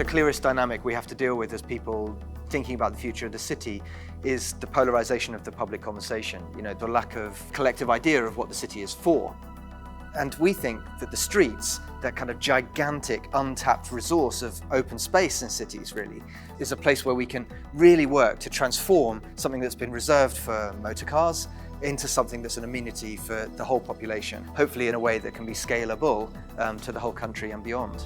The clearest dynamic we have to deal with as people thinking about the future of the city is the polarization of the public conversation, the lack of collective idea of what the city is for. And we think that the streets, that kind of gigantic untapped resource of open space in cities really, is a place where we can really work to transform something that's been reserved for motor cars into something that's an amenity for the whole population, hopefully in a way that can be scalable to the whole country and beyond.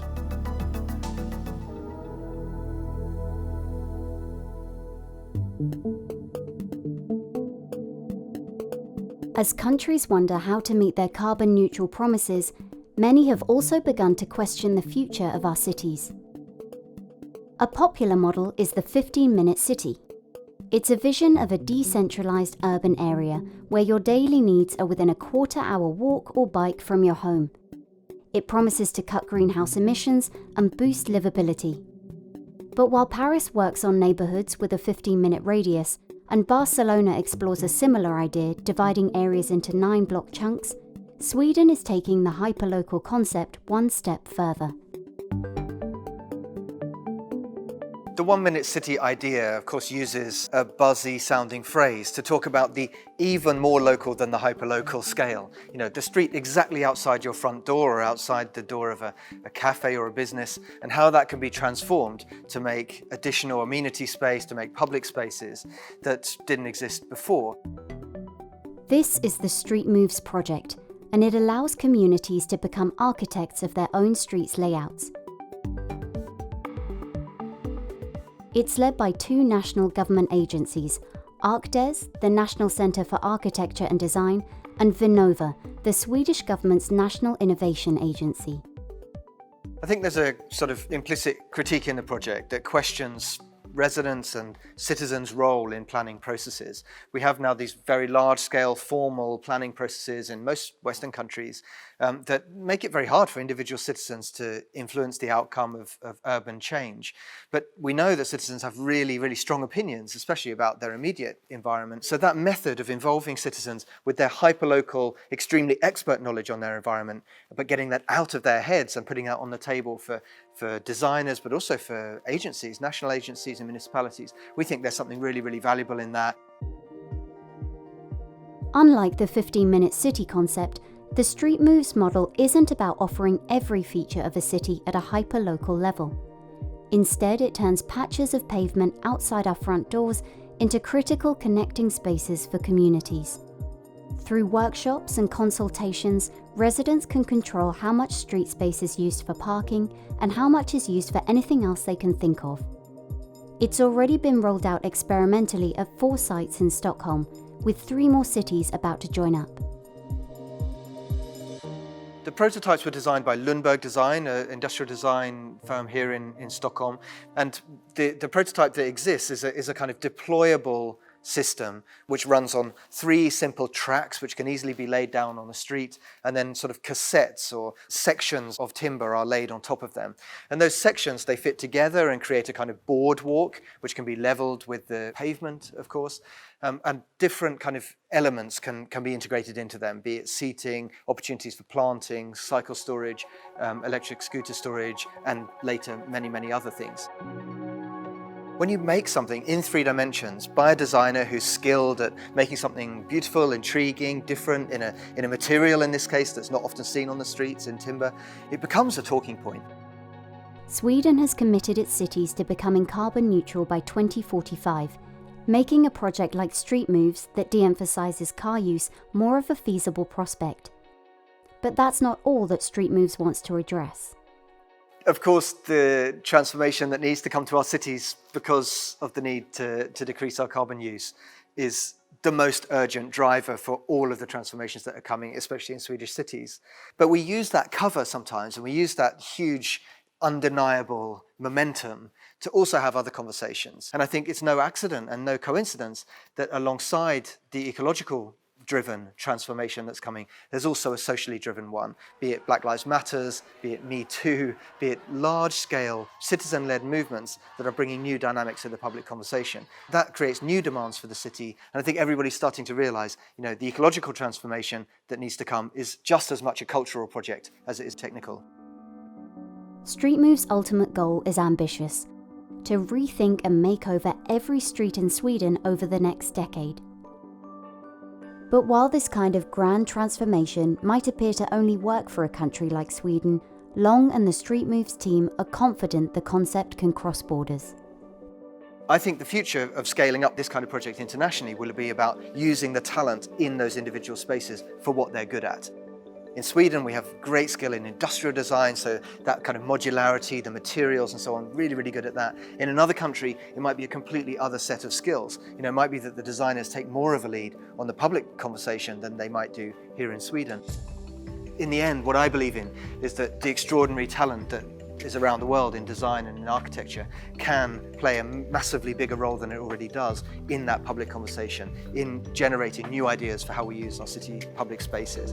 As countries wonder how to meet their carbon neutral promises, many have also begun to question the future of our cities. A popular model is the 15-minute city. It's a vision of a decentralized urban area where your daily needs are within a quarter-hour walk or bike from your home. It promises to cut greenhouse emissions and boost livability. But while Paris works on neighborhoods with a 15-minute radius, and Barcelona explores a similar idea, dividing areas into 9 block chunks, Sweden is taking the hyperlocal concept one step further. The 1-minute city idea, of course, uses a buzzy-sounding phrase to talk about the even more local than the hyperlocal scale. The street exactly outside your front door or outside the door of a cafe or a business, and how that can be transformed to make additional amenity space, to make public spaces that didn't exist before. This is the Street Moves project, and it allows communities to become architects of their own streets' layouts. It's led by 2 national government agencies, ArkDes, the National Centre for Architecture and Design, and Vinnova, the Swedish government's national innovation agency. I think there's a sort of implicit critique in the project that questions residents' and citizens' role in planning processes. We have now these very large-scale formal planning processes in most Western countries that make it very hard for individual citizens to influence the outcome of urban change. But we know that citizens have really, really strong opinions, especially about their immediate environment. So that method of involving citizens with their hyperlocal, extremely expert knowledge on their environment, but getting that out of their heads and putting that on the table for designers, but also for agencies, national agencies and municipalities. We think there's something really, really valuable in that. Unlike the 15-minute city concept, the Street Moves model isn't about offering every feature of a city at a hyper-local level. Instead, it turns patches of pavement outside our front doors into critical connecting spaces for communities. Through workshops and consultations, residents can control how much street space is used for parking and how much is used for anything else they can think of. It's already been rolled out experimentally at 4 sites in Stockholm, with 3 more cities about to join up. The prototypes were designed by Bloomberg Design, an industrial design firm here in Stockholm. And the prototype that exists is a kind of deployable system which runs on 3 simple tracks which can easily be laid down on the street, and then sort of cassettes or sections of timber are laid on top of them. And those sections, they fit together and create a kind of boardwalk which can be leveled with the pavement, of course, and different kind of elements can be integrated into them, be it seating, opportunities for planting, cycle storage, electric scooter storage, and later many, many other things. When you make something in 3 dimensions by a designer who's skilled at making something beautiful, intriguing, different, in a material in this case that's not often seen on the streets, in timber, it becomes a talking point. Sweden has committed its cities to becoming carbon neutral by 2045, making a project like Street Moves that de-emphasizes car use more of a feasible prospect. But that's not all that Street Moves wants to address. Of course, the transformation that needs to come to our cities because of the need to decrease our carbon use is the most urgent driver for all of the transformations that are coming, especially in Swedish cities. But we use that cover sometimes, and we use that huge, undeniable momentum to also have other conversations. And I think it's no accident and no coincidence that alongside the ecological driven transformation that's coming, there's also a socially driven one, be it Black Lives Matters, be it Me Too, be it large-scale citizen-led movements that are bringing new dynamics to the public conversation. That creates new demands for the city, and I think everybody's starting to realize, the ecological transformation that needs to come is just as much a cultural project as it is technical. Streetmove's ultimate goal is ambitious: to rethink and make over every street in Sweden over the next decade. But while this kind of grand transformation might appear to only work for a country like Sweden, Long and the Streetmove's team are confident the concept can cross borders. I think the future of scaling up this kind of project internationally will be about using the talent in those individual spaces for what they're good at. In Sweden, we have great skill in industrial design, so that kind of modularity, the materials and so on, really, really good at that. In another country, it might be a completely other set of skills. It might be that the designers take more of a lead on the public conversation than they might do here in Sweden. In the end, what I believe in is that the extraordinary talent that is around the world in design and in architecture can play a massively bigger role than it already does in that public conversation, in generating new ideas for how we use our city public spaces.